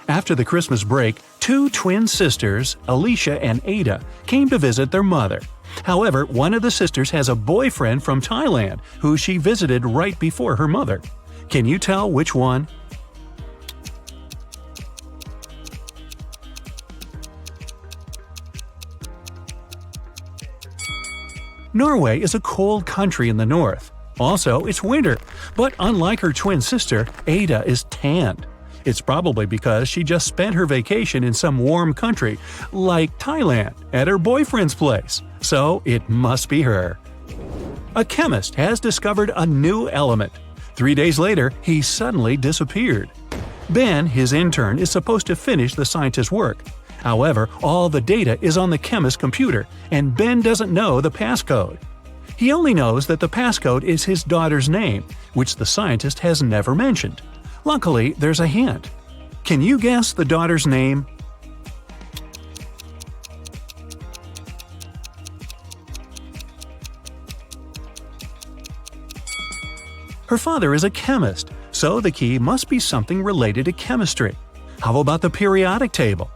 After the Christmas break, two twin sisters, Alicia and Ada, came to visit their mother. However, one of the sisters has a boyfriend from Thailand who she visited right before her mother. Can you tell which one? Norway is a cold country in the north. Also, it's winter, but unlike her twin sister, Ada is tanned. It's probably because she just spent her vacation in some warm country, like Thailand, at her boyfriend's place. So it must be her. A chemist has discovered a new element. 3 days later, he suddenly disappeared. Ben, his intern, is supposed to finish the scientist's work. However, all the data is on the chemist's computer, and Ben doesn't know the passcode. He only knows that the passcode is his daughter's name, which the scientist has never mentioned. Luckily, there's a hint. Can you guess the daughter's name? Her father is a chemist, so the key must be something related to chemistry. How about the periodic table?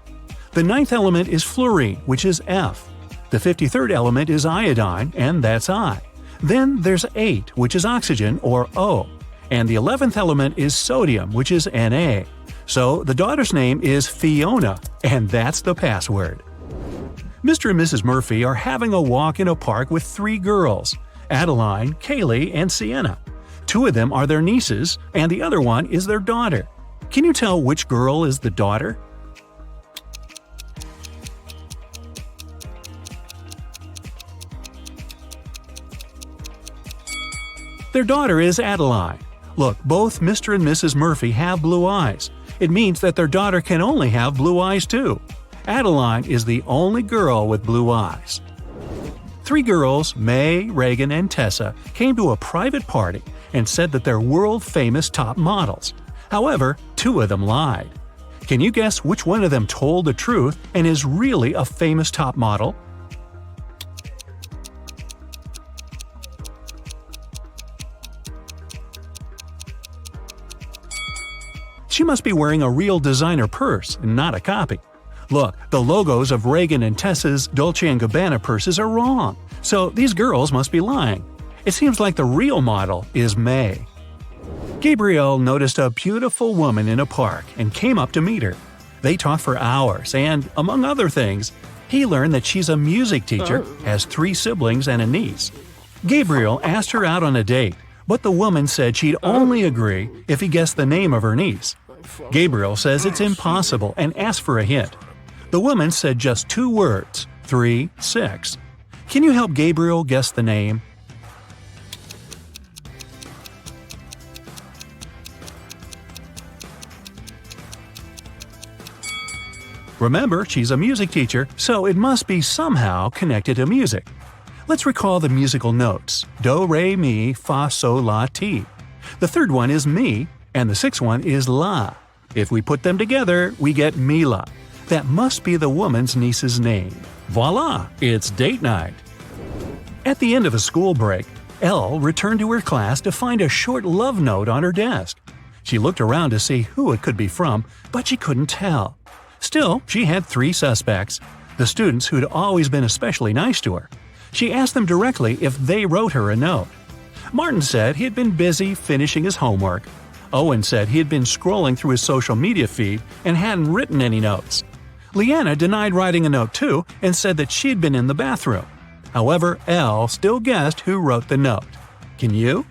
The 9th element is fluorine, which is F. The 53rd element is iodine, and that's I. Then there's 8, which is oxygen, or O. And the 11th element is sodium, which is Na. So the daughter's name is Fiona, and that's the password. Mr. and Mrs. Murphy are having a walk in a park with 3 girls, Adeline, Kaylee, and Sienna. 2 of them are their nieces, and the other one is their daughter. Can you tell which girl is the daughter? Their daughter is Adeline. Look, both Mr. and Mrs. Murphy have blue eyes. It means that their daughter can only have blue eyes too. Adeline is the only girl with blue eyes. 3 girls, May, Reagan, and Tessa, came to a private party and said that they're world-famous top models. However, 2 of them lied. Can you guess which one of them told the truth and is really a famous top model? She must be wearing a real designer purse and not a copy. Look, the logos of Reagan and Tessa's Dolce & Gabbana purses are wrong, so these girls must be lying. It seems like the real model is May. Gabriel noticed a beautiful woman in a park and came up to meet her. They talked for hours and, among other things, he learned that she's a music teacher, has 3 siblings and a niece. Gabriel asked her out on a date, but the woman said she'd only agree if he guessed the name of her niece. Gabriel says it's impossible and asked for a hint. The woman said just 2 words, 3, 6. Can you help Gabriel guess the name? Remember, she's a music teacher, so it must be somehow connected to music. Let's recall the musical notes: do, re, mi, fa, sol, la, ti. The 3rd one is mi, and the 6th one is la. If we put them together, we get Mila. That must be the woman's niece's name. Voila! It's date night. At the end of a school break, Elle returned to her class to find a short love note on her desk. She looked around to see who it could be from, but she couldn't tell. Still, she had 3 suspects, the students who'd always been especially nice to her. She asked them directly if they wrote her a note. Martin said he had been busy finishing his homework. Owen said he had been scrolling through his social media feed and hadn't written any notes. Leanna denied writing a note too and said that she'd been in the bathroom. However, Elle still guessed who wrote the note. Can you?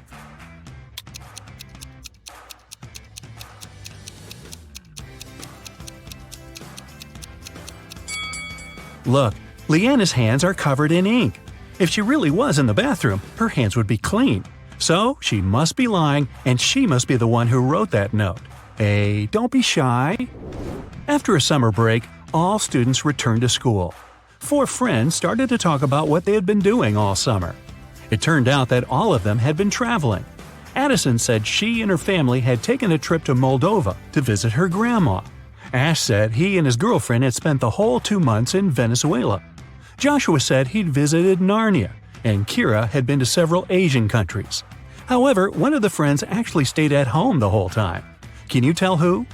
Look, Leanna's hands are covered in ink. If she really was in the bathroom, her hands would be clean. So she must be lying, and she must be the one who wrote that note. Hey, don't be shy. After a summer break, all students returned to school. 4 friends started to talk about what they had been doing all summer. It turned out that all of them had been traveling. Addison said she and her family had taken a trip to Moldova to visit her grandma. Ash said he and his girlfriend had spent the whole 2 months in Venezuela. Joshua said he'd visited Narnia, and Kira had been to several Asian countries. However, one of the friends actually stayed at home the whole time. Can you tell who?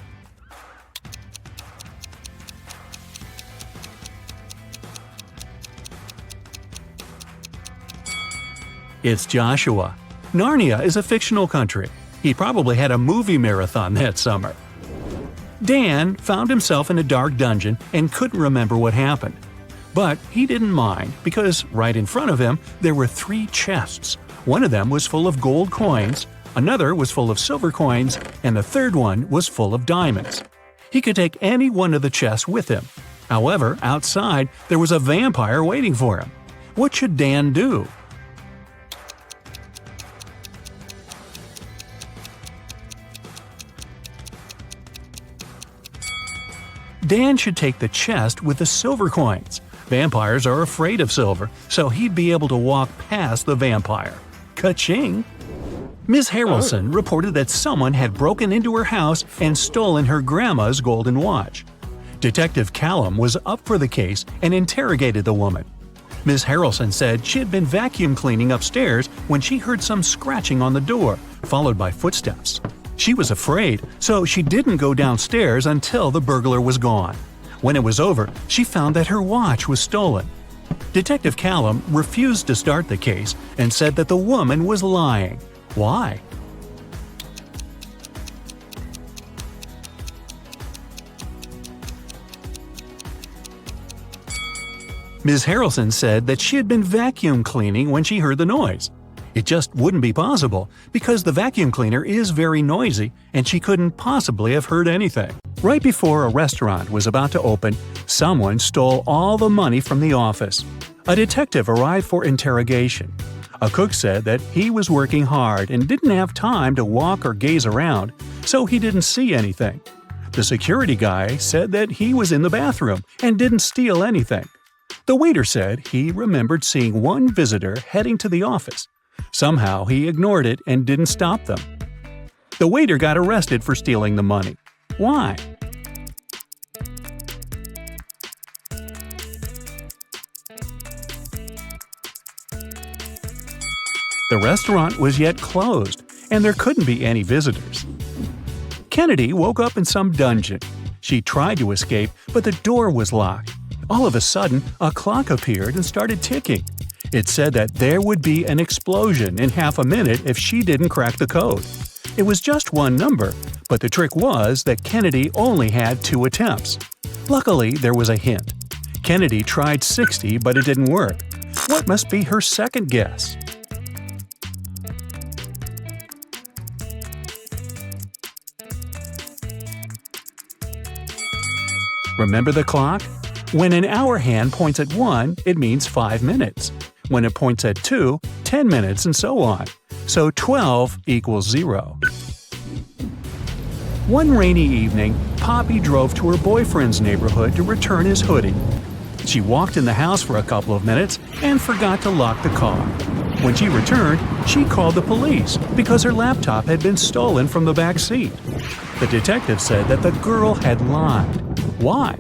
It's Joshua. Narnia is a fictional country. He probably had a movie marathon that summer. Dan found himself in a dark dungeon and couldn't remember what happened. But he didn't mind because right in front of him there were 3 chests. One of them was full of gold coins, another was full of silver coins, and the third one was full of diamonds. He could take any one of the chests with him. However, outside there was a vampire waiting for him. What should Dan do? Dan should take the chest with the silver coins. Vampires are afraid of silver, so he'd be able to walk past the vampire. Ka-ching! Ms. Harrelson reported that someone had broken into her house and stolen her grandma's golden watch. Detective Callum was up for the case and interrogated the woman. Ms. Harrelson said she had been vacuum cleaning upstairs when she heard some scratching on the door, followed by footsteps. She was afraid, so she didn't go downstairs until the burglar was gone. When it was over, she found that her watch was stolen. Detective Callum refused to start the case and said that the woman was lying. Why? Ms. Harrelson said that she had been vacuum cleaning when she heard the noise. It just wouldn't be possible because the vacuum cleaner is very noisy and she couldn't possibly have heard anything. Right before a restaurant was about to open, someone stole all the money from the office. A detective arrived for interrogation. A cook said that he was working hard and didn't have time to walk or gaze around, so he didn't see anything. The security guy said that he was in the bathroom and didn't steal anything. The waiter said he remembered seeing one visitor heading to the office. Somehow he ignored it and didn't stop them. The waiter got arrested for stealing the money. Why? The restaurant was yet closed, and there couldn't be any visitors. Kennedy woke up in some dungeon. She tried to escape, but the door was locked. All of a sudden, a clock appeared and started ticking. It said that there would be an explosion in half a minute if she didn't crack the code. It was just one number, but the trick was that Kennedy only had 2 attempts. Luckily, there was a hint. Kennedy tried 60, but it didn't work. What must be her second guess? Remember the clock? When an hour hand points at 1, it means 5 minutes. When it points at 2, 10 minutes, and so on. So 12 equals 0. One rainy evening, Poppy drove to her boyfriend's neighborhood to return his hoodie. She walked in the house for a couple of minutes and forgot to lock the car. When she returned, she called the police because her laptop had been stolen from the back seat. The detective said that the girl had lied. Why?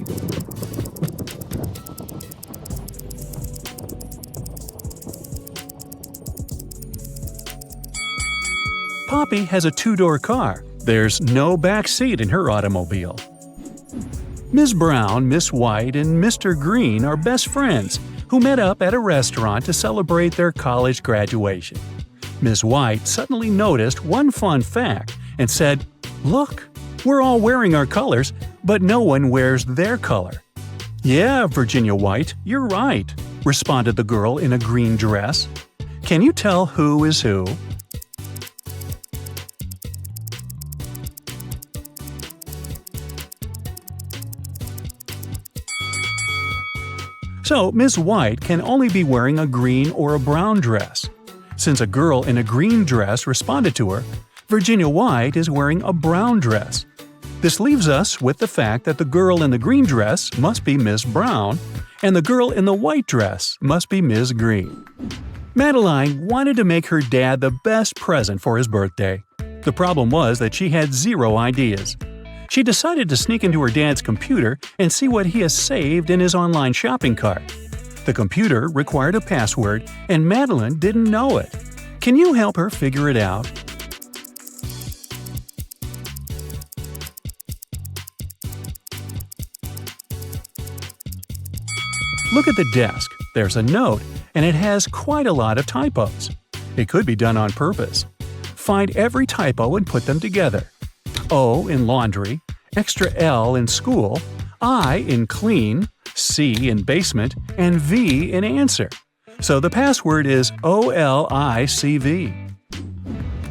Poppy has a 2-door car. There's no back seat in her automobile. Ms. Brown, Miss White, and Mr. Green are best friends who met up at a restaurant to celebrate their college graduation. Ms. White suddenly noticed one fun fact and said, "Look, we're all wearing our colors, but no one wears their color." "Yeah, Virginia White, you're right," responded the girl in a green dress. "Can you tell who is who?" So, Ms. White can only be wearing a green or a brown dress. Since a girl in a green dress responded to her, Virginia White is wearing a brown dress. This leaves us with the fact that the girl in the green dress must be Miss Brown, and the girl in the white dress must be Ms. Green. Madeline wanted to make her dad the best present for his birthday. The problem was that she had 0 ideas. She decided to sneak into her dad's computer and see what he has saved in his online shopping cart. The computer required a password, and Madeline didn't know it. Can you help her figure it out? Look at the desk. There's a note, and it has quite a lot of typos. It could be done on purpose. Find every typo and put them together. O in laundry, extra L in school, I in clean, C in basement, and V in answer. So the password is OLICV.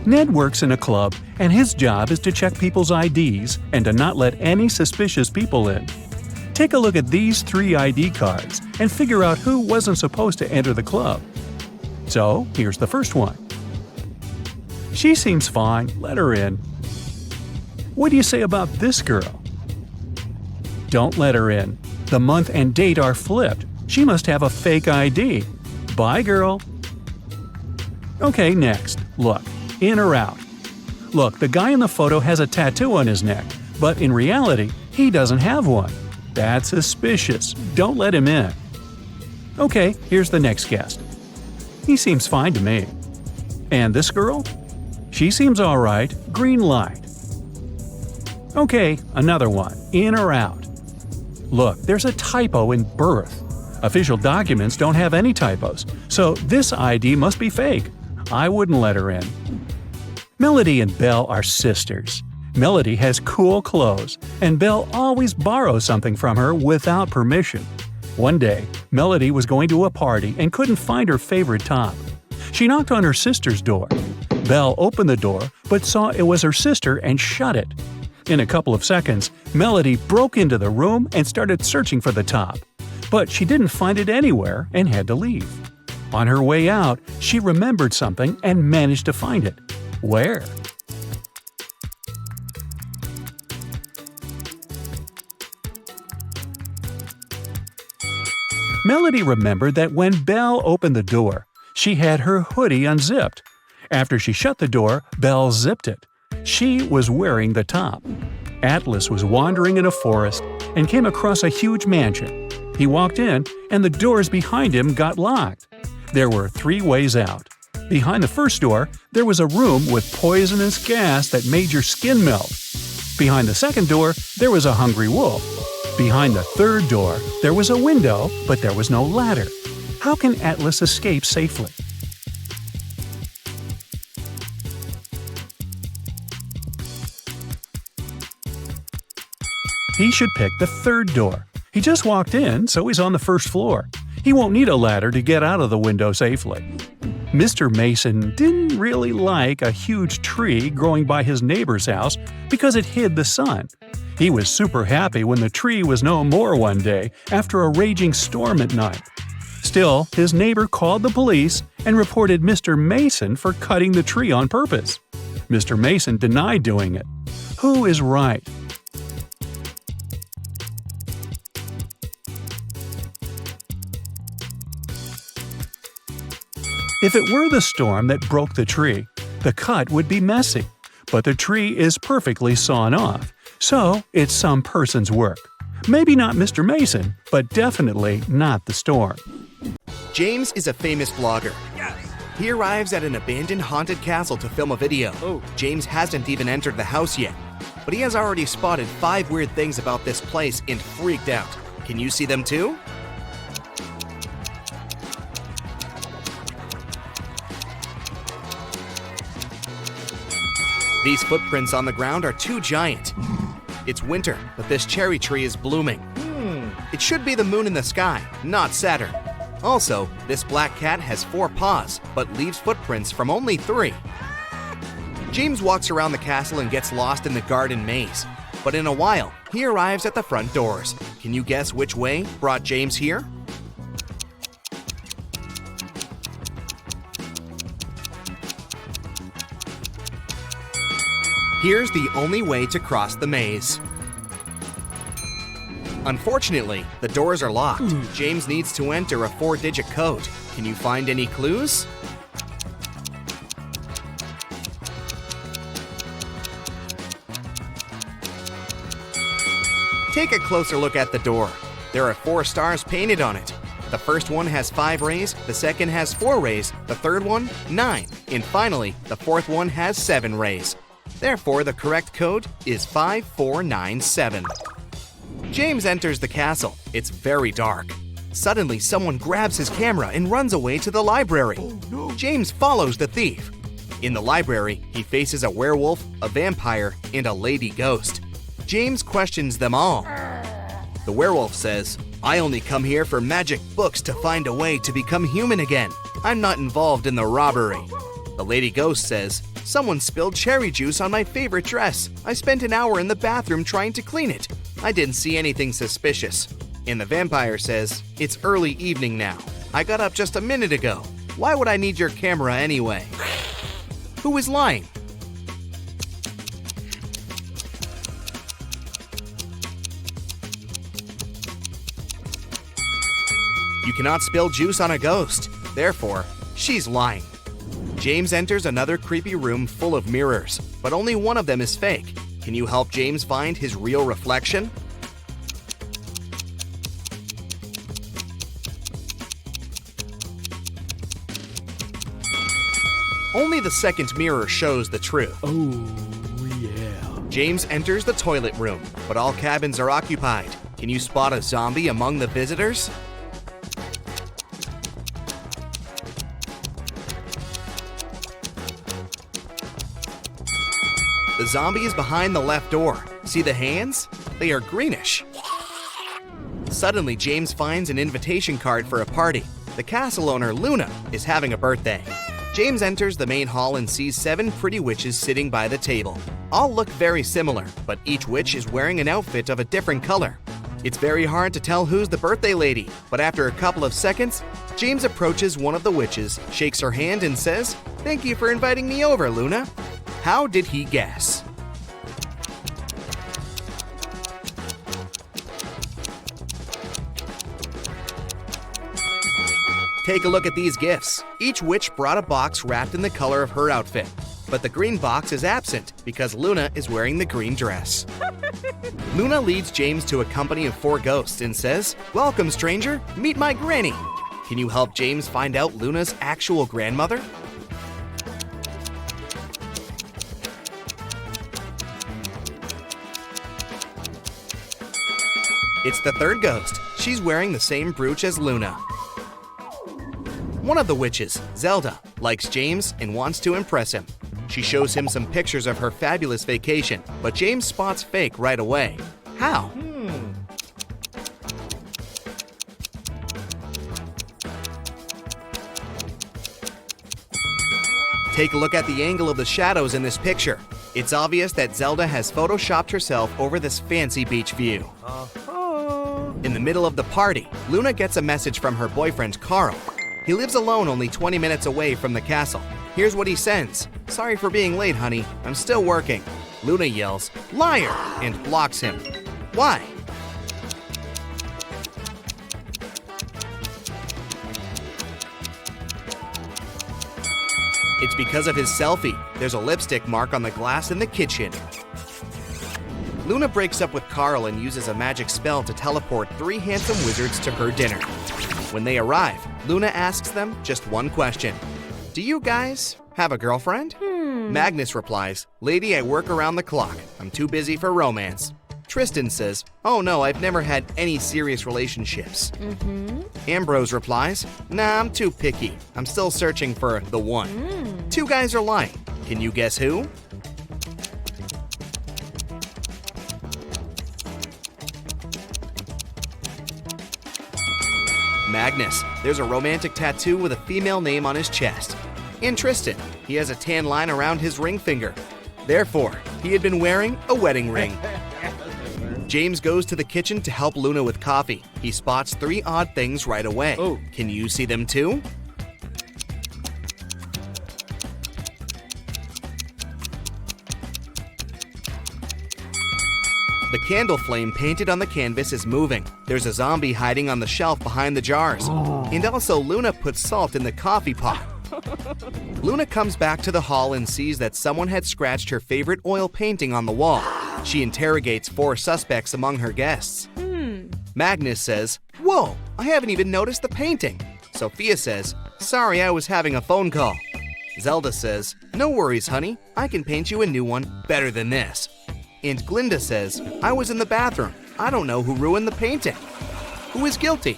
Ned works in a club, and his job is to check people's IDs and to not let any suspicious people in. Take a look at these 3 ID cards and figure out who wasn't supposed to enter the club. So, here's the first one. She seems fine, let her in. What do you say about this girl? Don't let her in. The month and date are flipped. She must have a fake ID. Bye, girl. Okay, next. Look. In or out? Look, the guy in the photo has a tattoo on his neck, but in reality, he doesn't have one. That's suspicious. Don't let him in. Okay, here's the next guest. He seems fine to me. And this girl? She seems alright. Green light. Okay, another one. In or out? Look, there's a typo in birth. Official documents don't have any typos, so this ID must be fake. I wouldn't let her in. Melody and Belle are sisters. Melody has cool clothes, and Belle always borrows something from her without permission. One day, Melody was going to a party and couldn't find her favorite top. She knocked on her sister's door. Belle opened the door, but saw it was her sister and shut it. In a couple of seconds, Melody broke into the room and started searching for the top. But she didn't find it anywhere and had to leave. On her way out, she remembered something and managed to find it. Where? Melody remembered that when Belle opened the door, she had her hoodie unzipped. After she shut the door, Belle zipped it. She was wearing the top. Atlas was wandering in a forest and came across a huge mansion. He walked in, and the doors behind him got locked. There were 3 ways out. Behind the first door, there was a room with poisonous gas that made your skin melt. Behind the second door, there was a hungry wolf. Behind the third door, there was a window, but there was no ladder. How can Atlas escape safely? He should pick the third door. He just walked in, so he's on the first floor. He won't need a ladder to get out of the window safely. Mr. Mason didn't really like a huge tree growing by his neighbor's house because it hid the sun. He was super happy when the tree was no more one day after a raging storm at night. Still, his neighbor called the police and reported Mr. Mason for cutting the tree on purpose. Mr. Mason denied doing it. Who is right? If it were the storm that broke the tree, the cut would be messy, but the tree is perfectly sawn off, so it's some person's work. Maybe not Mr. Mason, but definitely not the storm. James is a famous vlogger. He arrives at an abandoned haunted castle to film a video. James hasn't even entered the house yet, but he has already spotted 5 weird things about this place and freaked out. Can you see them too? These footprints on the ground are too giant. It's winter, but this cherry tree is blooming. It should be the moon in the sky, not Saturn. Also, this black cat has 4 paws, but leaves footprints from only 3. James walks around the castle and gets lost in the garden maze. But in a while, he arrives at the front doors. Can you guess which way brought James here? Here's the only way to cross the maze. Unfortunately, the doors are locked. James needs to enter a 4-digit code. Can you find any clues? Take a closer look at the door. There are 4 stars painted on it. The first one has 5 rays, the second has 4 rays, the third one, 9, and finally, the fourth one has 7 rays. Therefore, the correct code is 5497. James enters the castle. It's very dark. Suddenly, someone grabs his camera and runs away to the library. James follows the thief. In the library, he faces a werewolf, a vampire, and a lady ghost. James questions them all. The werewolf says, "I only come here for magic books to find a way to become human again. I'm not involved in the robbery." The lady ghost says, "Someone spilled cherry juice on my favorite dress. I spent an hour in the bathroom trying to clean it. I didn't see anything suspicious." And the vampire says, "It's early evening now. I got up just a minute ago. Why would I need your camera anyway?" Who is lying? You cannot spill juice on a ghost. Therefore, she's lying. James enters another creepy room full of mirrors, but only one of them is fake. Can you help James find his real reflection? Only the second mirror shows the truth. Oh, yeah. James enters the toilet room, but all cabins are occupied. Can you spot a zombie among the visitors? The zombie is behind the left door. See the hands? They are greenish. Suddenly, James finds an invitation card for a party. The castle owner, Luna, is having a birthday. James enters the main hall and sees 7 pretty witches sitting by the table. All look very similar, but each witch is wearing an outfit of a different color. It's very hard to tell who's the birthday lady, but after a couple of seconds, James approaches one of the witches, shakes her hand, and says, "Thank you for inviting me over, Luna." How did he guess? Take a look at these gifts. Each witch brought a box wrapped in the color of her outfit, but the green box is absent because Luna is wearing the green dress. Luna leads James to a company of 4 ghosts and says, "Welcome, stranger. Meet my granny." Can you help James find out Luna's actual grandmother? It's the third ghost. She's wearing the same brooch as Luna. One of the witches, Zelda, likes James and wants to impress him. She shows him some pictures of her fabulous vacation, but James spots fake right away. How? Take a look at the angle of the shadows in this picture. It's obvious that Zelda has photoshopped herself over this fancy beach view. In the middle of the party, Luna gets a message from her boyfriend, Carl. He lives alone only 20 minutes away from the castle. Here's what he sends. "Sorry for being late, honey. I'm still working." Luna yells, "Liar!" and blocks him. Why? It's because of his selfie. There's a lipstick mark on the glass in the kitchen. Luna breaks up with Carl and uses a magic spell to teleport 3 handsome wizards to her dinner. When they arrive, Luna asks them just one question. "Do you guys have a girlfriend?" Magnus replies, "Lady, I work around the clock. I'm too busy for romance." Tristan says, "Oh no, I've never had any serious relationships." Ambrose replies, "Nah, I'm too picky. I'm still searching for the one." 2 guys are lying. Can you guess who? Magnus. There's a romantic tattoo with a female name on his chest. And Tristan. He has a tan line around his ring finger. Therefore, he had been wearing a wedding ring. James goes to the kitchen to help Luna with coffee. He spots 3 odd things right away. Oh. Can you see them too? The candle flame painted on the canvas is moving. There's a zombie hiding on the shelf behind the jars. And also Luna puts salt in the coffee pot. Luna comes back to the hall and sees that someone had scratched her favorite oil painting on the wall. She interrogates 4 suspects among her guests. Magnus says, "Whoa, I haven't even noticed the painting." Sophia says, "Sorry, I was having a phone call." Zelda says, "No worries, honey. I can paint you a new one better than this." And Glinda says, "I was in the bathroom. I don't know who ruined the painting." Who is guilty?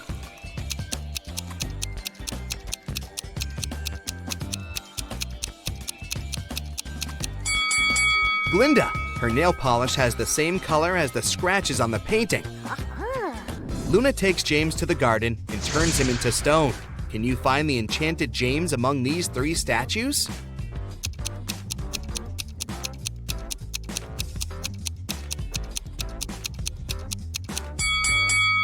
Glinda. Her nail polish has the same color as the scratches on the painting. Luna takes James to the garden and turns him into stone. Can you find the enchanted James among these 3 statues?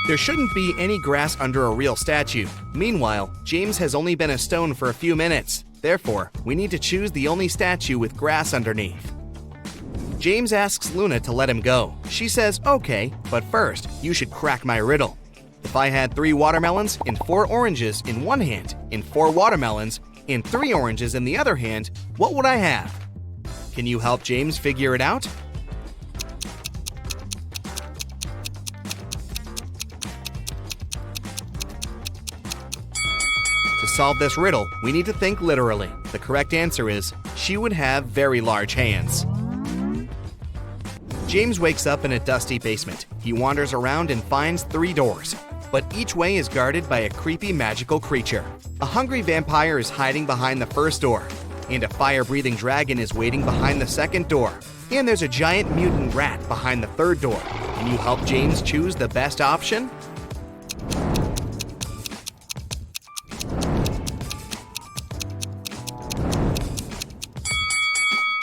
There shouldn't be any grass under a real statue. Meanwhile, James has only been a stone for a few minutes. Therefore, we need to choose the only statue with grass underneath. James asks Luna to let him go. She says, okay, but first, you should crack my riddle. If I had 3 watermelons and 4 oranges in one hand, and 4 watermelons and 3 oranges in the other hand, what would I have? Can you help James figure it out? To solve this riddle, we need to think literally. The correct answer is, she would have very large hands. James wakes up in a dusty basement. He wanders around and finds 3 doors, but each way is guarded by a creepy magical creature. A hungry vampire is hiding behind the first door, and a fire-breathing dragon is waiting behind the second door. And there's a giant mutant rat behind the third door. Can you help James choose the best option?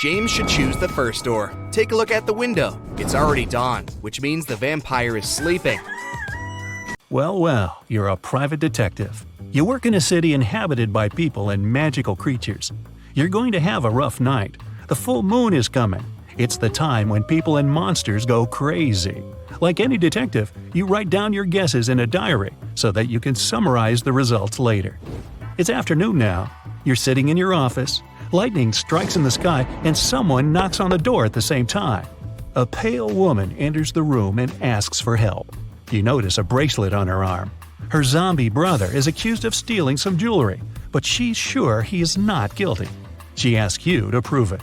James should choose the first door. Take a look at the window. It's already dawn, which means the vampire is sleeping. Well, you're a private detective. You work in a city inhabited by people and magical creatures. You're going to have a rough night. The full moon is coming. It's the time when people and monsters go crazy. Like any detective, you write down your guesses in a diary so that you can summarize the results later. It's afternoon now. You're sitting in your office. Lightning strikes in the sky and someone knocks on the door at the same time. A pale woman enters the room and asks for help. You notice a bracelet on her arm. Her zombie brother is accused of stealing some jewelry, but she's sure he is not guilty. She asks you to prove it.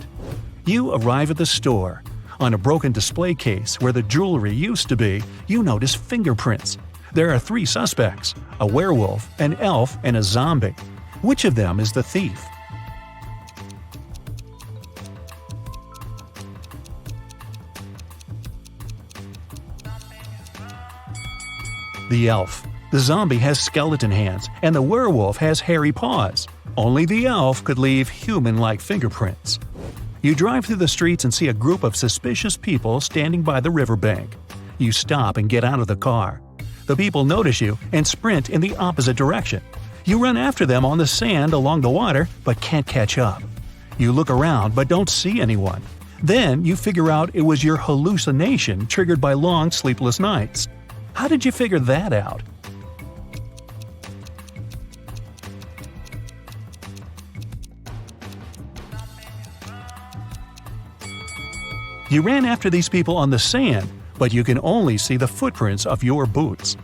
You arrive at the store. On a broken display case where the jewelry used to be, you notice fingerprints. There are 3 suspects: a werewolf, an elf, and a zombie. Which of them is the thief? The elf. The zombie has skeleton hands, and the werewolf has hairy paws. Only the elf could leave human-like fingerprints. You drive through the streets and see a group of suspicious people standing by the riverbank. You stop and get out of the car. The people notice you and sprint in the opposite direction. You run after them on the sand along the water, but can't catch up. You look around but don't see anyone. Then you figure out it was your hallucination triggered by long sleepless nights. How did you figure that out? You ran after these people on the sand, but you can only see the footprints of your boots.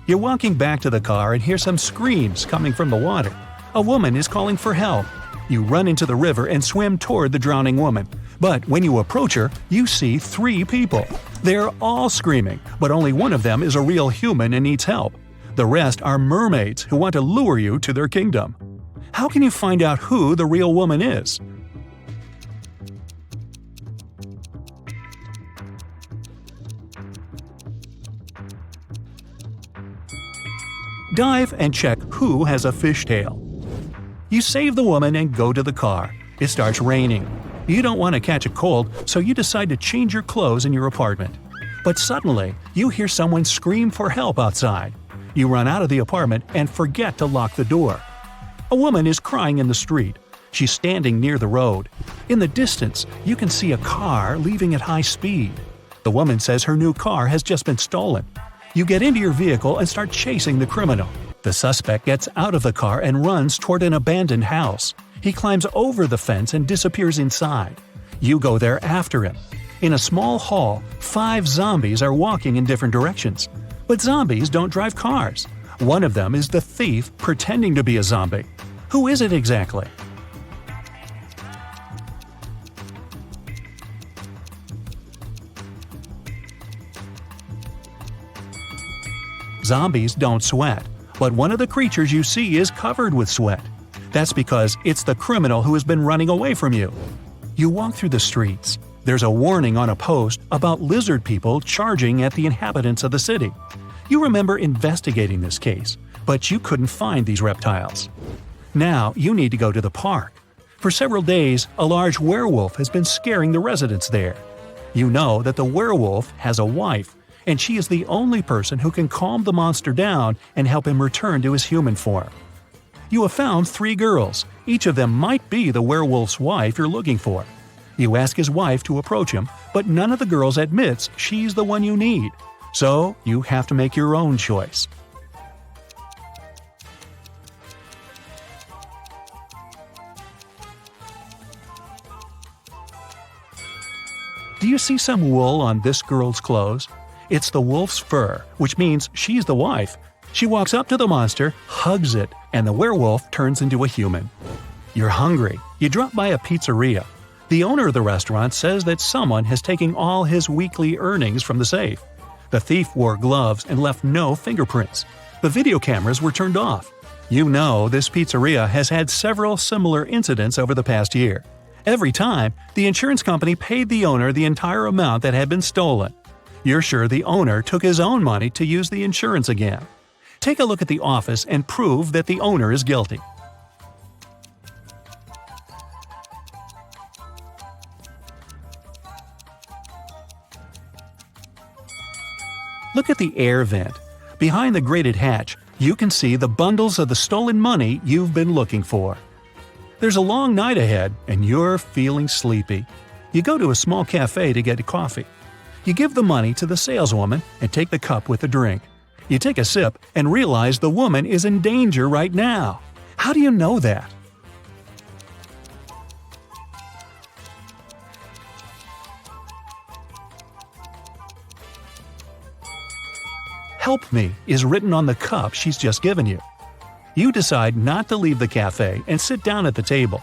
You're walking back to the car and hear some screams coming from the water. A woman is calling for help. You run into the river and swim toward the drowning woman. But when you approach her, you see 3 people. They're all screaming, but only one of them is a real human and needs help. The rest are mermaids who want to lure you to their kingdom. How can you find out who the real woman is? Dive and check who has a fishtail. You save the woman and go to the car. It starts raining. You don't want to catch a cold, so you decide to change your clothes in your apartment. But suddenly, you hear someone scream for help outside. You run out of the apartment and forget to lock the door. A woman is crying in the street. She's standing near the road. In the distance, you can see a car leaving at high speed. The woman says her new car has just been stolen. You get into your vehicle and start chasing the criminal. The suspect gets out of the car and runs toward an abandoned house. He climbs over the fence and disappears inside. You go there after him. In a small hall, 5 zombies are walking in different directions. But zombies don't drive cars. One of them is the thief pretending to be a zombie. Who is it exactly? Zombies don't sweat, but one of the creatures you see is covered with sweat. That's because it's the criminal who has been running away from you. You walk through the streets. There's a warning on a post about lizard people charging at the inhabitants of the city. You remember investigating this case, but you couldn't find these reptiles. Now you need to go to the park. For several days, a large werewolf has been scaring the residents there. You know that the werewolf has a wife, and she is the only person who can calm the monster down and help him return to his human form. You have found 3 girls. Each of them might be the werewolf's wife you're looking for. You ask his wife to approach him, but none of the girls admits she's the one you need. So you have to make your own choice. Do you see some wool on this girl's clothes? It's the wolf's fur, which means she's the wife. She walks up to the monster, hugs it, and the werewolf turns into a human. You're hungry. You drop by a pizzeria. The owner of the restaurant says that someone has taken all his weekly earnings from the safe. The thief wore gloves and left no fingerprints. The video cameras were turned off. You know this pizzeria has had several similar incidents over the past year. Every time, the insurance company paid the owner the entire amount that had been stolen. You're sure the owner took his own money to use the insurance again. Take a look at the office and prove that the owner is guilty. Look at the air vent. Behind the grated hatch, you can see the bundles of the stolen money you've been looking for. There's a long night ahead, and you're feeling sleepy. You go to a small cafe to get a coffee. You give the money to the saleswoman and take the cup with the drink. You take a sip and realize the woman is in danger right now. How do you know that? "Help me" is written on the cup she's just given you. You decide not to leave the cafe and sit down at the table.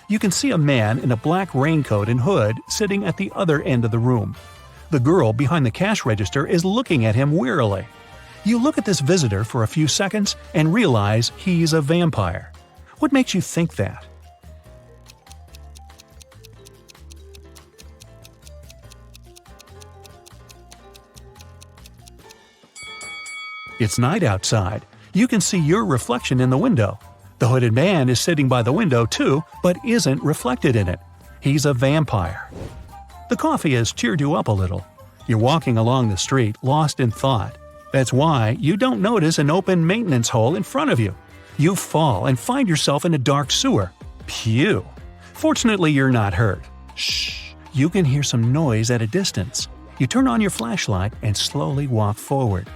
You can see a man in a black raincoat and hood sitting at the other end of the room. The girl behind the cash register is looking at him wearily. You look at this visitor for a few seconds and realize he's a vampire. What makes you think that? It's night outside. You can see your reflection in the window. The hooded man is sitting by the window too, but isn't reflected in it. He's a vampire. The coffee has cheered you up a little. You're walking along the street, lost in thought. That's why you don't notice an open maintenance hole in front of you. You fall and find yourself in a dark sewer. Phew! Fortunately, you're not hurt. Shh! You can hear some noise at a distance. You turn on your flashlight and slowly walk forward.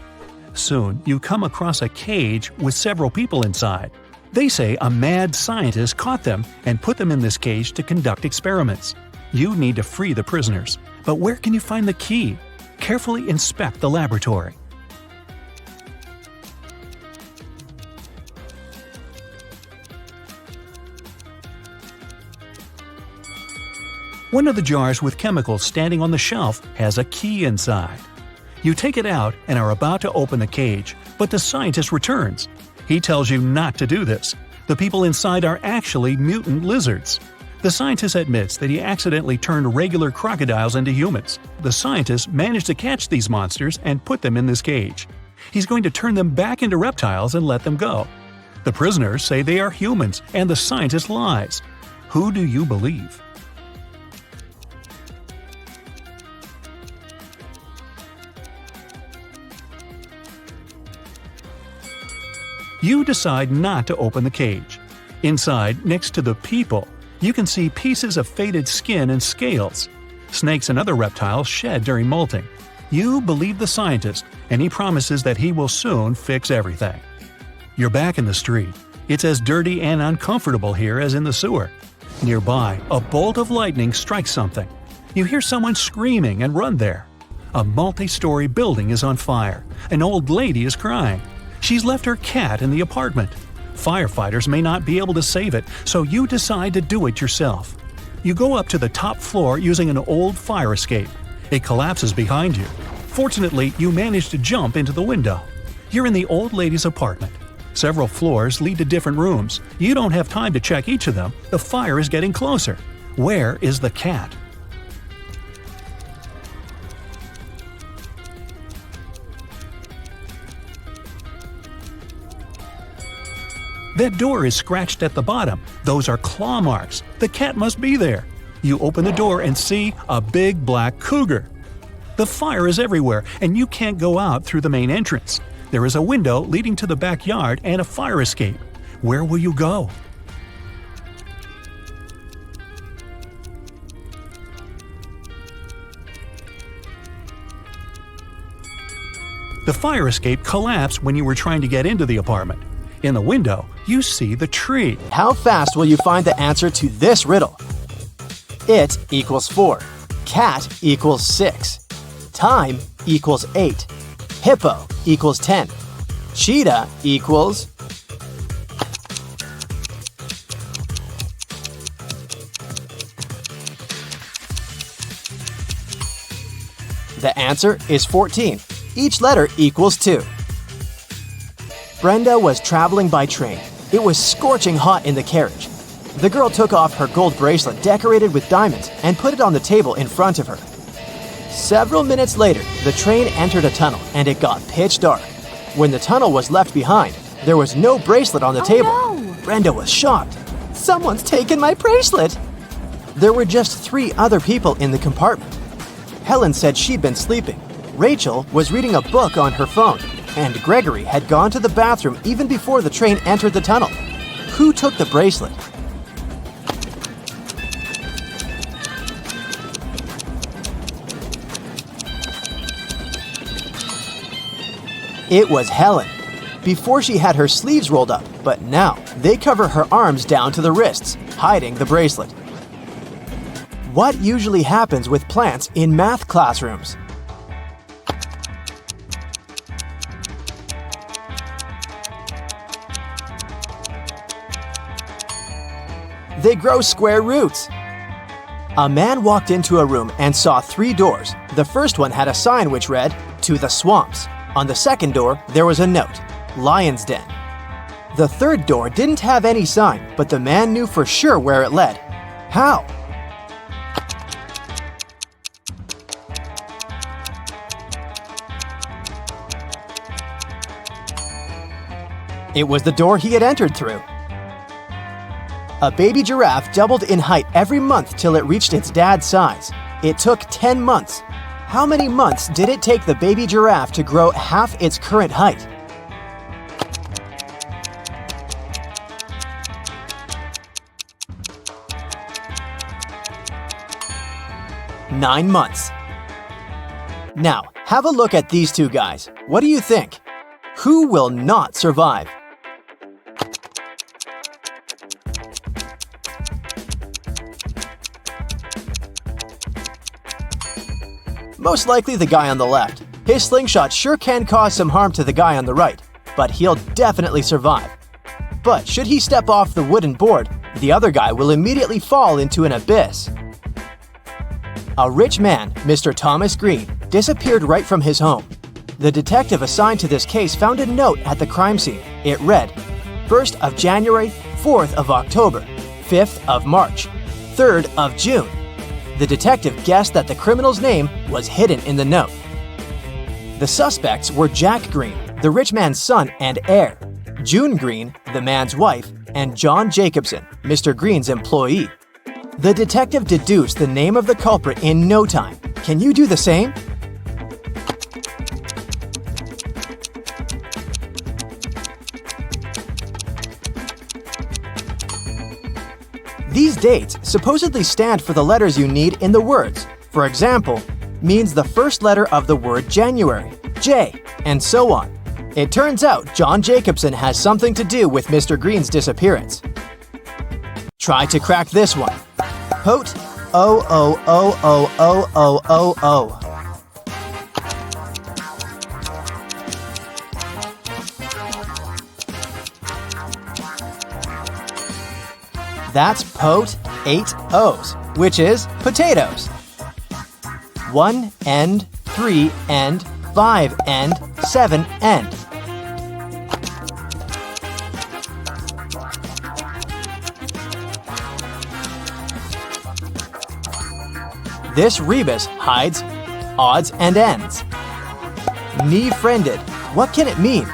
Soon, you come across a cage with several people inside. They say a mad scientist caught them and put them in this cage to conduct experiments. You need to free the prisoners. But where can you find the key? Carefully inspect the laboratory. One of the jars with chemicals standing on the shelf has a key inside. You take it out and are about to open the cage, but the scientist returns. He tells you not to do this. The people inside are actually mutant lizards. The scientist admits that he accidentally turned regular crocodiles into humans. The scientist managed to catch these monsters and put them in this cage. He's going to turn them back into reptiles and let them go. The prisoners say they are humans, and the scientist lies. Who do you believe? You decide not to open the cage. Inside, next to the people, you can see pieces of faded skin and scales. Snakes and other reptiles shed during molting. You believe the scientist, and he promises that he will soon fix everything. You're back in the street. It's as dirty and uncomfortable here as in the sewer. Nearby, a bolt of lightning strikes something. You hear someone screaming and run there. A multi-story building is on fire. An old lady is crying. She's left her cat in the apartment. Firefighters may not be able to save it, so you decide to do it yourself. You go up to the top floor using an old fire escape. It collapses behind you. Fortunately, you manage to jump into the window. You're in the old lady's apartment. Several floors lead to different rooms. You don't have time to check each of them. The fire is getting closer. Where is the cat? That door is scratched at the bottom. Those are claw marks. The cat must be there. You open the door and see a big black cougar. The fire is everywhere, and you can't go out through the main entrance. There is a window leading to the backyard and a fire escape. Where will you go? The fire escape collapsed when you were trying to get into the apartment. In the window, you see the tree. How fast will you find the answer to this riddle? It equals 4. Cat equals 6. Time equals 8. Hippo equals 10. Cheetah equals... The answer is 14. Each letter equals 2. Brenda was traveling by train. It was scorching hot in the carriage. The girl took off her gold bracelet decorated with diamonds and put it on the table in front of her. Several minutes later, the train entered a tunnel and it got pitch dark. When the tunnel was left behind, there was no bracelet on the table. No. Brenda was shocked. Someone's taken my bracelet! There were just 3 other people in the compartment. Helen said she'd been sleeping. Rachel was reading a book on her phone, and Gregory had gone to the bathroom even before the train entered the tunnel. Who took the bracelet? It was Helen. Before she had her sleeves rolled up, but now they cover her arms down to the wrists, hiding the bracelet. What usually happens with plants in math classrooms? They grow square roots. A man walked into a room and saw 3 doors. The first one had a sign which read, "To the swamps." On the second door, there was a note, "Lion's Den." The third door didn't have any sign, but the man knew for sure where it led. How? It was the door he had entered through. A baby giraffe doubled in height every month till it reached its dad's size. It took 10 months. How many months did it take the baby giraffe to grow half its current height? Nine months. Now, have a look at these 2 guys. What do you think? Who will not survive? Most likely the guy on the left. His slingshot sure can cause some harm to the guy on the right, but he'll definitely survive. But should he step off the wooden board, the other guy will immediately fall into an abyss. A rich man, Mr. Thomas Green, disappeared right from his home. The detective assigned to this case found a note at the crime scene. It read, 1st of January, 4th of October, 5th of March, 3rd of June. The detective guessed that the criminal's name was hidden in the note. The suspects were Jack Green, the rich man's son and heir, June Green, the man's wife, and John Jacobson, Mr. Green's employee. The detective deduced the name of the culprit in no time. Can you do the same? These dates supposedly stand for the letters you need in the words. For example, means the first letter of the word January, J, and so on. It turns out John Jacobson has something to do with Mr. Green's disappearance. Try to crack this one. Hote O-O-O-O-O-O-O-O. That's Pote 8 O's, which is potatoes. 1 end, 3 end, 5 end, 7 end. This rebus hides odds and ends. Knee-friended. What can it mean?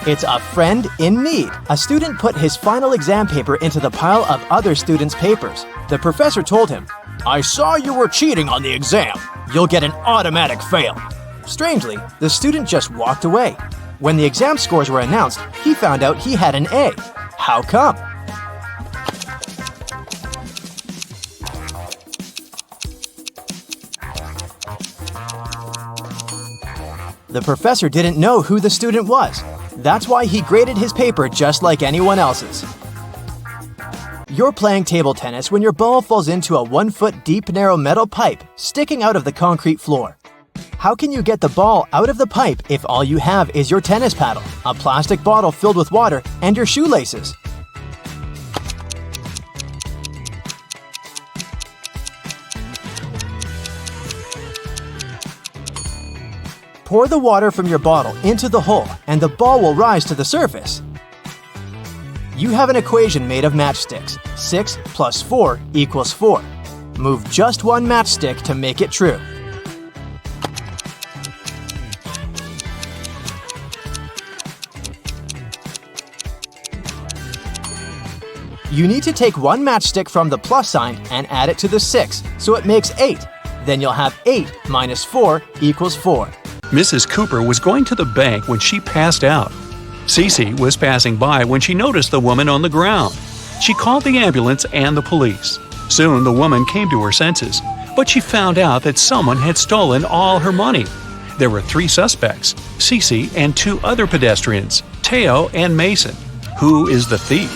It's a friend in need. A student put his final exam paper into the pile of other students' papers. The professor told him, "I saw you were cheating on the exam. You'll get an automatic fail." Strangely, the student just walked away. When the exam scores were announced, he found out he had an A. How come? The professor didn't know who the student was. That's why he graded his paper just like anyone else's. You're playing table tennis when your ball falls into a 1-foot deep narrow metal pipe sticking out of the concrete floor. How can you get the ball out of the pipe if all you have is your tennis paddle, a plastic bottle filled with water, and your shoelaces? Pour the water from your bottle into the hole and the ball will rise to the surface. You have an equation made of matchsticks. 6 plus 4 equals 4. Move just one matchstick to make it true. You need to take one matchstick from the plus sign and add it to the 6, so it makes 8. Then you'll have 8 minus 4 equals 4. Mrs. Cooper was going to the bank when she passed out. Cece was passing by when she noticed the woman on the ground. She called the ambulance and the police. Soon the woman came to her senses, but she found out that someone had stolen all her money. There were 3 suspects, Cece and 2 other pedestrians, Teo and Mason. Who is the thief?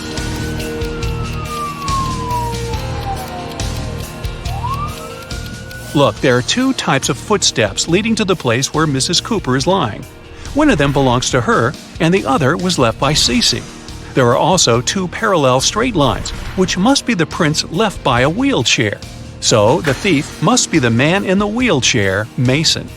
Look, there are 2 types of footsteps leading to the place where Mrs. Cooper is lying. One of them belongs to her, and the other was left by Cece. There are also 2 parallel straight lines, which must be the prints left by a wheelchair. So, the thief must be the man in the wheelchair, Mason.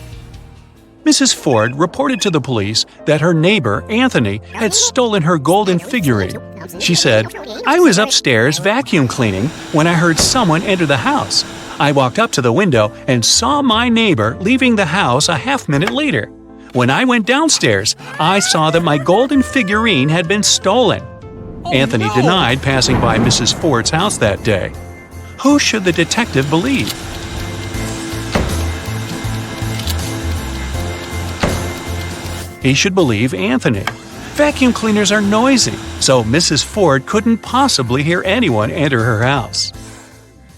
Mrs. Ford reported to the police that her neighbor, Anthony, had stolen her golden figurine. She said, "I was upstairs vacuum cleaning when I heard someone enter the house. I walked up to the window and saw my neighbor leaving the house a half-minute later. When I went downstairs, I saw that my golden figurine had been stolen." Anthony denied passing by Mrs. Ford's house that day. Who should the detective believe? He should believe Anthony. Vacuum cleaners are noisy, so Mrs. Ford couldn't possibly hear anyone enter her house.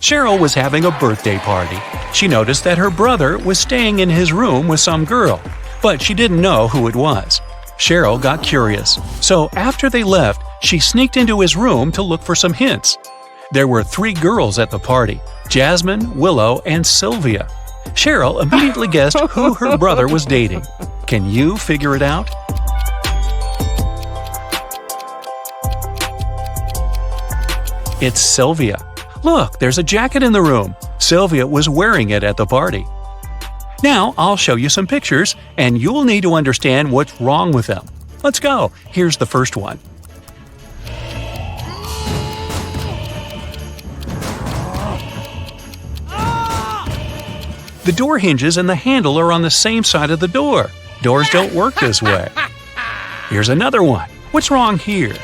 Cheryl was having a birthday party. She noticed that her brother was staying in his room with some girl, but she didn't know who it was. Cheryl got curious, so after they left, she sneaked into his room to look for some hints. There were 3 girls at the party, Jasmine, Willow, and Sylvia. Cheryl immediately guessed who her brother was dating. Can you figure it out? It's Sylvia. Look, there's a jacket in the room. Sylvia was wearing it at the party. Now, I'll show you some pictures, and you'll need to understand what's wrong with them. Let's go. Here's the first one. The door hinges and the handle are on the same side of the door. Doors don't work this way. Here's another one. What's wrong here?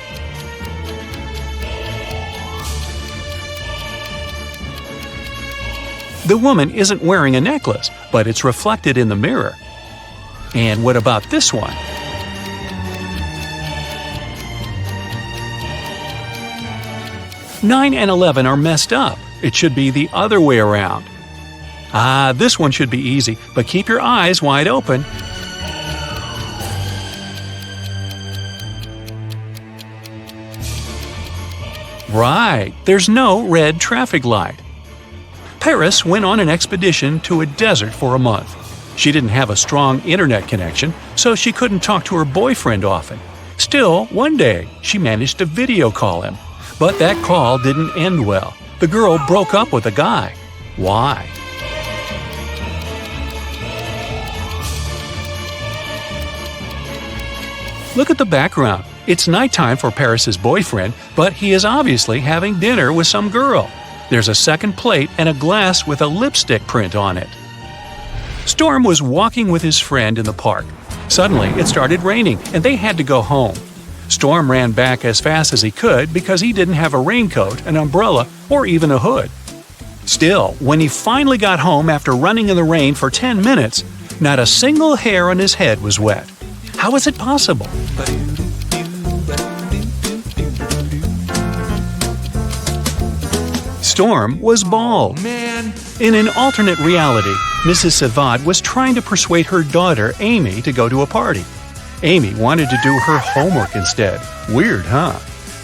The woman isn't wearing a necklace, but it's reflected in the mirror. And what about this one? Nine and 11 are messed up. It should be the other way around. This one should be easy, but keep your eyes wide open. Right, there's no red traffic light. Paris went on an expedition to a desert for a month. She didn't have a strong internet connection, so she couldn't talk to her boyfriend often. Still, one day, she managed to video call him. But that call didn't end well. The girl broke up with the guy. Why? Look at the background. It's nighttime for Paris's boyfriend, but he is obviously having dinner with some girl. There's a second plate and a glass with a lipstick print on it. Storm was walking with his friend in the park. Suddenly, it started raining, and they had to go home. Storm ran back as fast as he could because he didn't have a raincoat, an umbrella, or even a hood. Still, when he finally got home after running in the rain for 10 minutes, not a single hair on his head was wet. How is it possible? Storm was bald. Man. In an alternate reality, Mrs. Savad was trying to persuade her daughter, Amy, to go to a party. Amy wanted to do her homework instead. Weird, huh?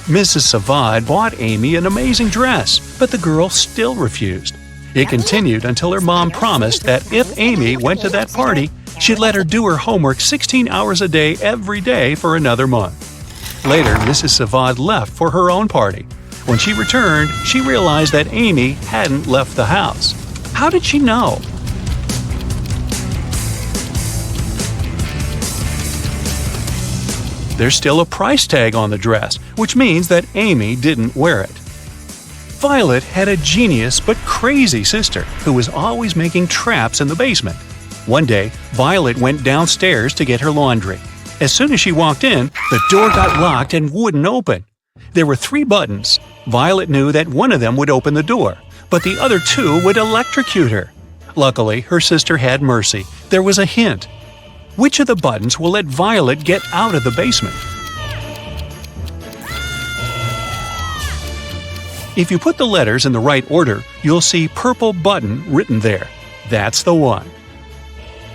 Mrs. Savad bought Amy an amazing dress, but the girl still refused. It continued until her mom promised that if Amy went to that party, she'd let her do her homework 16 hours a day every day for another month. Later, Mrs. Savad left for her own party. When she returned, she realized that Amy hadn't left the house. How did she know? There's still a price tag on the dress, which means that Amy didn't wear it. Violet had a genius but crazy sister who was always making traps in the basement. One day, Violet went downstairs to get her laundry. As soon as she walked in, the door got locked and wouldn't open. There were 3 buttons. Violet knew that one of them would open the door, but the other 2 would electrocute her. Luckily, her sister had mercy. There was a hint. Which of the buttons will let Violet get out of the basement? If you put the letters in the right order, you'll see purple button written there. That's the one.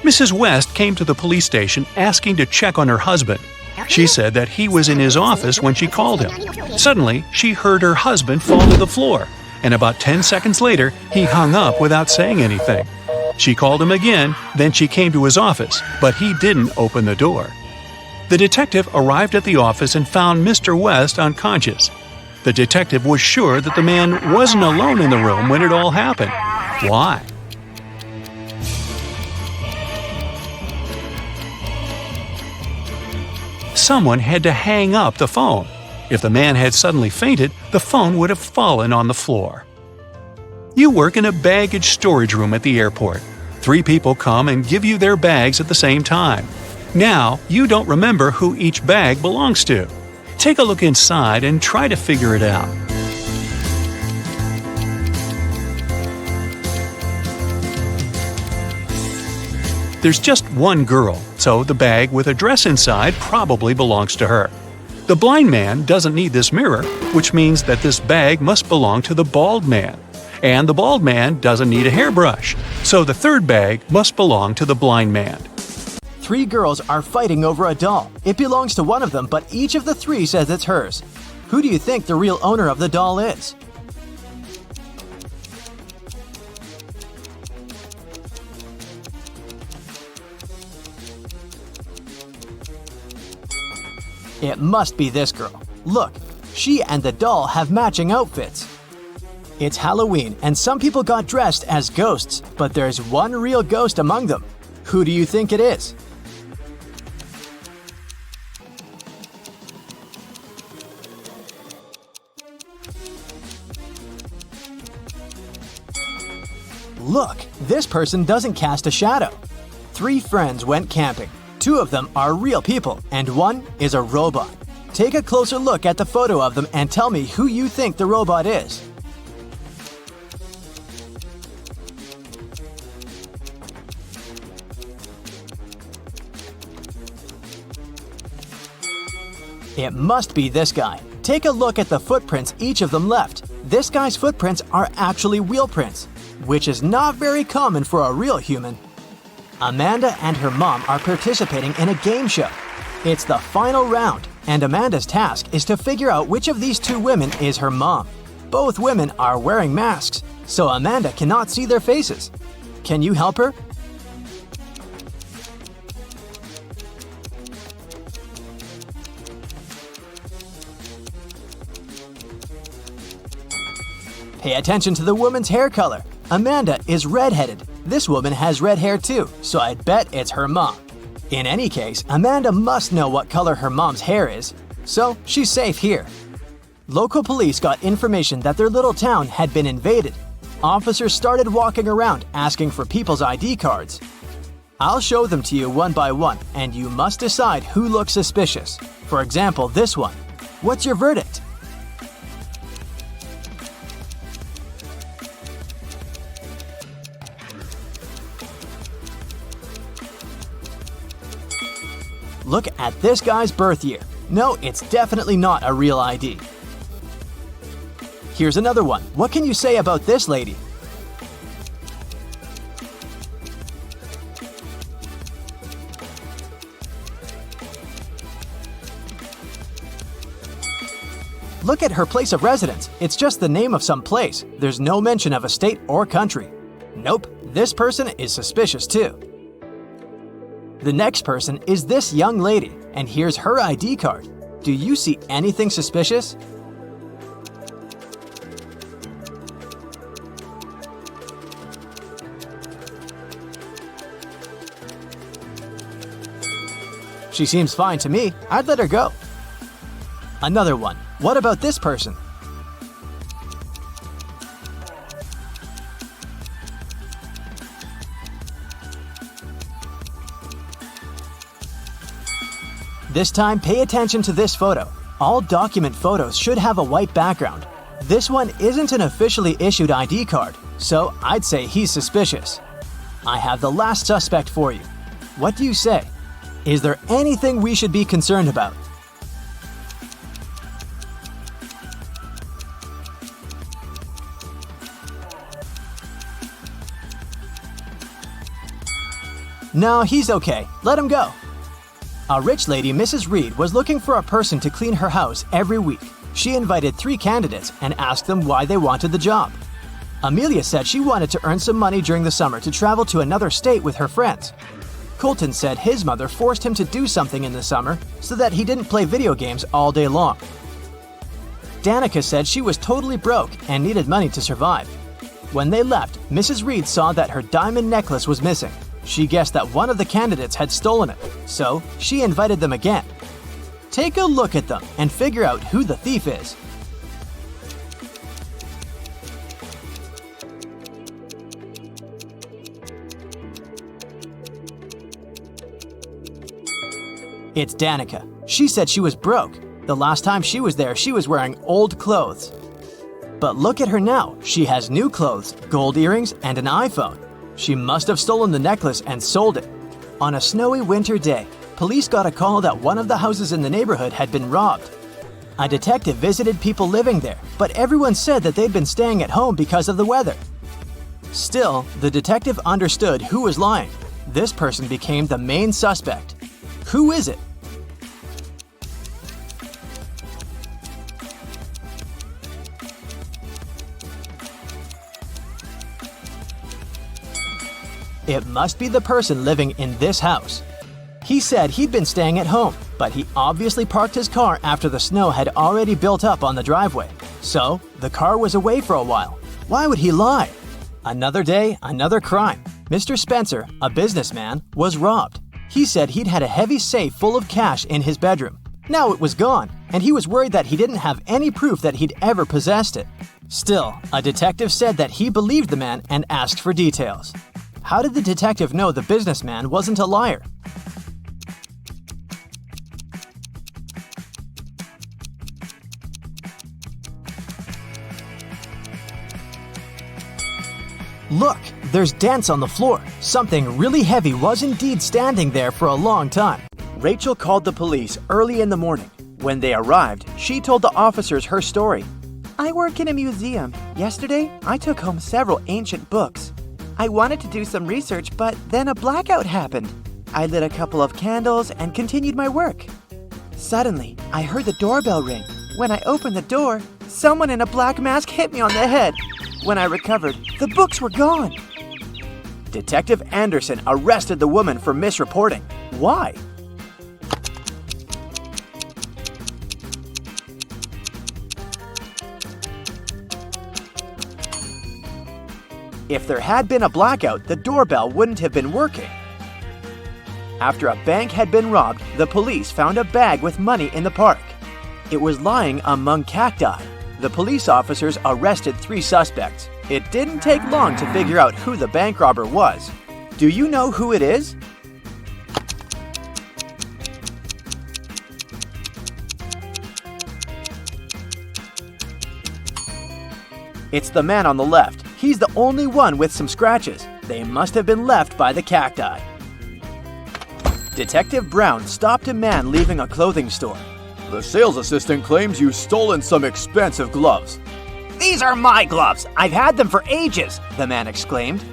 Mrs. West came to the police station asking to check on her husband. She said that he was in his office when she called him. Suddenly, she heard her husband fall to the floor, and about 10 seconds later, he hung up without saying anything. She called him again, then she came to his office, but he didn't open the door. The detective arrived at the office and found Mr. West unconscious. The detective was sure that the man wasn't alone in the room when it all happened. Why? Someone had to hang up the phone. If the man had suddenly fainted, the phone would have fallen on the floor. You work in a baggage storage room at the airport. 3 people come and give you their bags at the same time. Now, you don't remember who each bag belongs to. Take a look inside and try to figure it out. There's just one girl, so the bag with a dress inside probably belongs to her. The blind man doesn't need this mirror, which means that this bag must belong to the bald man. And the bald man doesn't need a hairbrush, so the third bag must belong to the blind man. 3 girls are fighting over a doll. It belongs to one of them, but each of the 3 says it's hers. Who do you think the real owner of the doll is? It must be this girl. Look, she and the doll have matching outfits. It's Halloween, and some people got dressed as ghosts, but there's one real ghost among them. Who do you think it is? Look, this person doesn't cast a shadow. 3 friends went camping. 2 of them are real people, and 1 is a robot. Take a closer look at the photo of them and tell me who you think the robot is. It must be this guy. Take a look at the footprints each of them left. This guy's footprints are actually wheel prints, which is not very common for a real human. Amanda and her mom are participating in a game show. It's the final round, and Amanda's task is to figure out which of these 2 women is her mom. Both women are wearing masks, so Amanda cannot see their faces. Can you help her? Pay attention to the woman's hair color. Amanda is redheaded. This woman has red hair too, so I'd bet it's her mom. In any case, Amanda must know what color her mom's hair is, so she's safe here. Local police got information that their little town had been invaded. Officers started walking around asking for people's ID cards. I'll show them to you one by one, and you must decide who looks suspicious. For example, this one. What's your verdict? Look at this guy's birth year. No, it's definitely not a real ID. Here's another one. What can you say about this lady? Look at her place of residence. It's just the name of some place. There's no mention of a state or country. Nope, this person is suspicious too. The next person is this young lady, and here's her ID card. Do you see anything suspicious? She seems fine to me. I'd let her go. Another one. What about this person? This time, pay attention to this photo. All document photos should have a white background. This one isn't an officially issued ID card, so I'd say he's suspicious. I have the last suspect for you. What do you say? Is there anything we should be concerned about? No, he's okay. Let him go. A rich lady, Mrs. Reed, was looking for a person to clean her house every week. She invited 3 candidates and asked them why they wanted the job. Amelia said she wanted to earn some money during the summer to travel to another state with her friends. Colton said his mother forced him to do something in the summer so that he didn't play video games all day long. Danica said she was totally broke and needed money to survive. When they left, Mrs. Reed saw that her diamond necklace was missing. She guessed that one of the candidates had stolen it, so she invited them again. Take a look at them and figure out who the thief is. It's Danica. She said she was broke. The last time she was there, she was wearing old clothes. But look at her now. She has new clothes, gold earrings, and an iPhone. She must have stolen the necklace and sold it. On a snowy winter day, police got a call that one of the houses in the neighborhood had been robbed. A detective visited people living there, but everyone said that they'd been staying at home because of the weather. Still, the detective understood who was lying. This person became the main suspect. Who is it? It must be the person living in this house. He said he'd been staying at home, but he obviously parked his car after the snow had already built up on the driveway. So, the car was away for a while. Why would he lie? Another day, another crime. Mr. Spencer, a businessman, was robbed. He said he'd had a heavy safe full of cash in his bedroom. Now it was gone, and he was worried that he didn't have any proof that he'd ever possessed it. Still, a detective said that he believed the man and asked for details. How did the detective know the businessman wasn't a liar? Look, there's dents on the floor. Something really heavy was indeed standing there for a long time. Rachel called the police early in the morning. When they arrived, she told the officers her story. I work in a museum. Yesterday, I took home several ancient books. I wanted to do some research, but then a blackout happened. I lit a couple of candles and continued my work. Suddenly, I heard the doorbell ring. When I opened the door, someone in a black mask hit me on the head. When I recovered, the books were gone. Detective Anderson arrested the woman for misreporting. Why? If there had been a blackout, the doorbell wouldn't have been working. After a bank had been robbed, the police found a bag with money in the park. It was lying among cacti. The police officers arrested 3 suspects. It didn't take long to figure out who the bank robber was. Do you know who it is? It's the man on the left. He's the only one with some scratches. They must have been left by the cacti. Detective Brown stopped a man leaving a clothing store. The sales assistant claims you've stolen some expensive gloves. "These are my gloves! I've had them for ages!" the man exclaimed.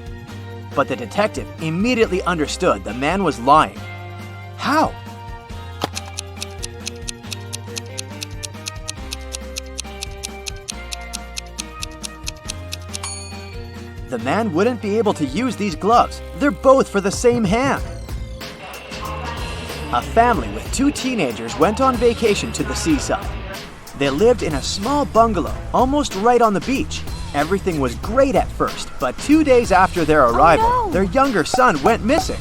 But the detective immediately understood the man was lying. How? The man wouldn't be able to use these gloves. They're both for the same hand. A family with 2 teenagers went on vacation to the seaside. They lived in a small bungalow almost right on the beach. Everything was great at first, but 2 days after their arrival, their younger son went missing.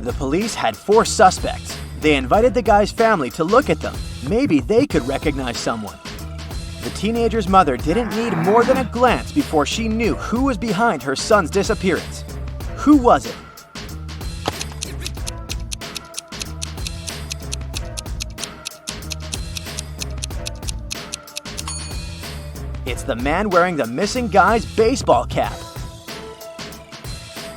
The police had 4 suspects. They invited the guy's family to look at them. Maybe they could recognize someone. The teenager's mother didn't need more than a glance before she knew who was behind her son's disappearance. Who was it? It's the man wearing the missing guy's baseball cap.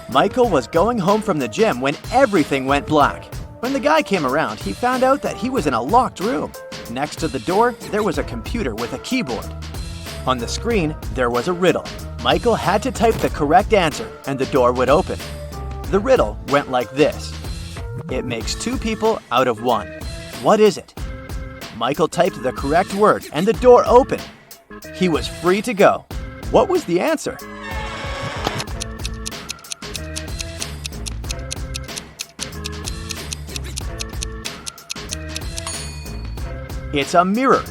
Michael was going home from the gym when everything went black. When the guy came around, he found out that he was in a locked room. Next to the door, there was a computer with a keyboard. On the screen, there was a riddle. Michael had to type the correct answer, and the door would open. The riddle went like this. It makes 2 people out of 1. What is it? Michael typed the correct word, and the door opened. He was free to go. What was the answer? It's a mirror.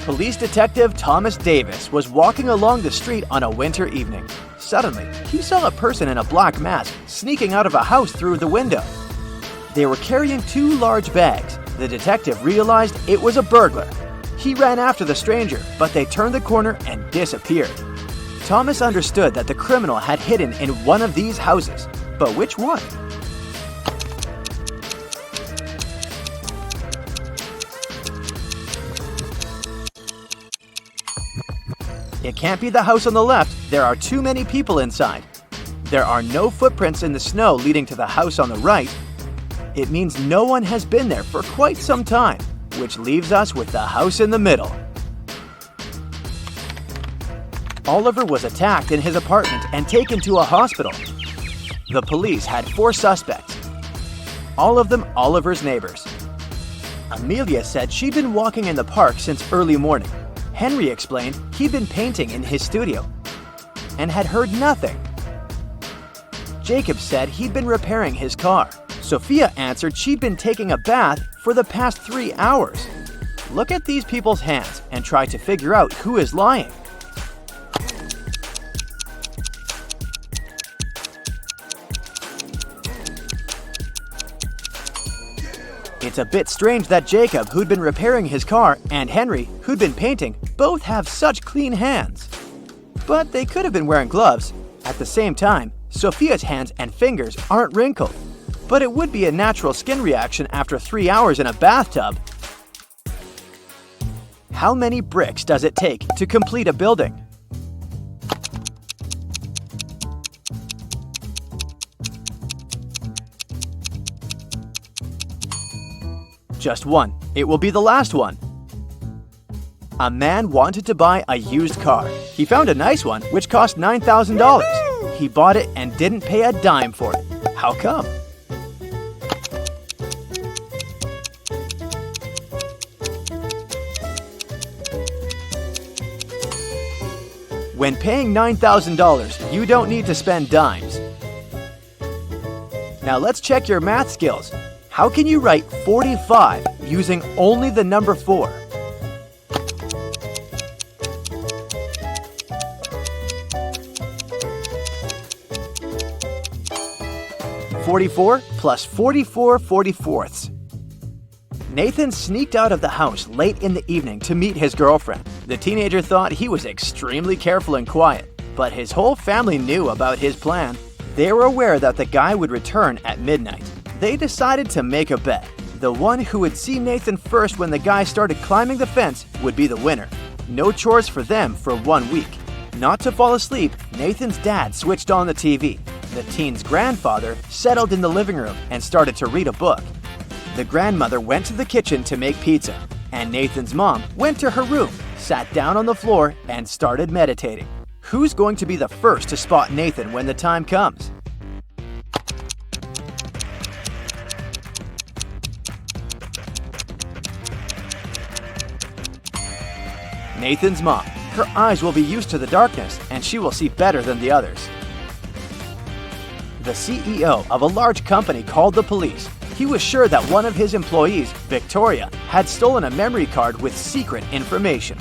Police detective Thomas Davis was walking along the street on a winter evening. Suddenly, he saw a person in a black mask sneaking out of a house through the window. They were carrying 2 large bags. The detective realized it was a burglar. He ran after the stranger, but they turned the corner and disappeared. Thomas understood that the criminal had hidden in one of these houses. But which one? It can't be the house on the left. There are too many people inside. There are no footprints in the snow leading to the house on the right. It means no one has been there for quite some time, which leaves us with the house in the middle. Oliver was attacked in his apartment and taken to a hospital. The police had 4 suspects, all of them Oliver's neighbors. Amelia said she'd been walking in the park since early morning. Henry explained he'd been painting in his studio and had heard nothing. Jacob said he'd been repairing his car. Sophia answered she'd been taking a bath for the past 3 hours. Look at these people's hands and try to figure out who is lying. It's a bit strange that Jacob, who'd been repairing his car, and Henry, who'd been painting, both have such clean hands. But they could have been wearing gloves. At the same time, Sophia's hands and fingers aren't wrinkled. But it would be a natural skin reaction after 3 hours in a bathtub. How many bricks does it take to complete a building? Just 1. It will be the last one. A man wanted to buy a used car. He found a nice one which cost $9,000. He bought it and didn't pay a dime for it. How come? When paying $9,000, you don't need to spend dimes. Now let's check your math skills. How can you write 45 using only the number 4? (44 plus 44 44ths). Nathan sneaked out of the house late in the evening to meet his girlfriend. The teenager thought he was extremely careful and quiet, but his whole family knew about his plan. They were aware that the guy would return at midnight. They decided to make a bet. The one who would see Nathan first when the guy started climbing the fence would be the winner. no chores for them for 1 week. Not to fall asleep, Nathan's dad switched on the TV. The teen's grandfather settled in the living room and started to read a book. The grandmother went to the kitchen to make pizza, and Nathan's mom went to her room, sat down on the floor, and started meditating. Who's going to be the first to spot Nathan when the time comes? Nathan's mom. Her eyes will be used to the darkness, and she will see better than the others. The CEO of a large company called the police. He was sure that one of his employees, Victoria, had stolen a memory card with secret information.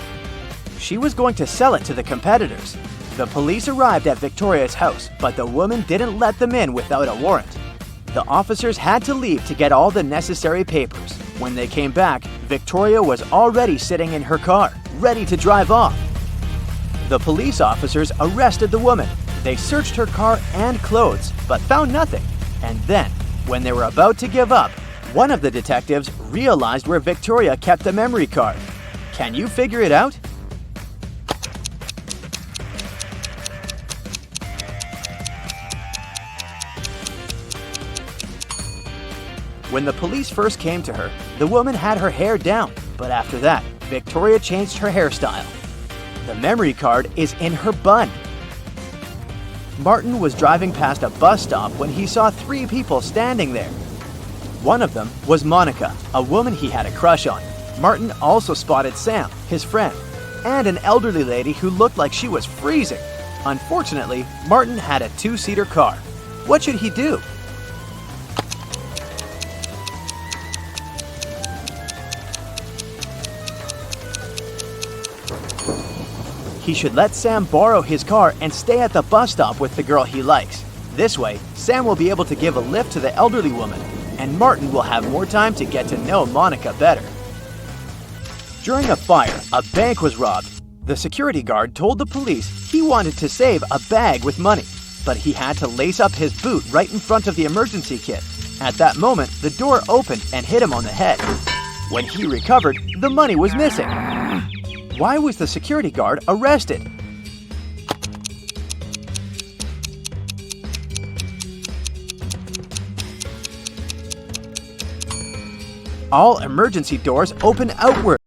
She was going to sell it to the competitors. The police arrived at Victoria's house, but the woman didn't let them in without a warrant. The officers had to leave to get all the necessary papers. When they came back, Victoria was already sitting in her car, ready to drive off. The police officers arrested the woman. They searched her car and clothes, but found nothing. And then, when they were about to give up, one of the detectives realized where Victoria kept the memory card. Can you figure it out? When the police first came to her, the woman had her hair down, but after that, Victoria changed her hairstyle. The memory card is in her bun. Martin was driving past a bus stop when he saw 3 people standing there. One of them was Monica, a woman he had a crush on. Martin also spotted Sam, his friend, and an elderly lady who looked like she was freezing. Unfortunately, Martin had a 2-seater car. What should he do? He should let Sam borrow his car and stay at the bus stop with the girl he likes. This way, Sam will be able to give a lift to the elderly woman, and Martin will have more time to get to know Monica better. During a fire, a bank was robbed. The security guard told the police he wanted to save a bag with money, but he had to lace up his boot right in front of the emergency kit. At that moment, the door opened and hit him on the head. When he recovered, the money was missing. Why was the security guard arrested? All emergency doors open outward.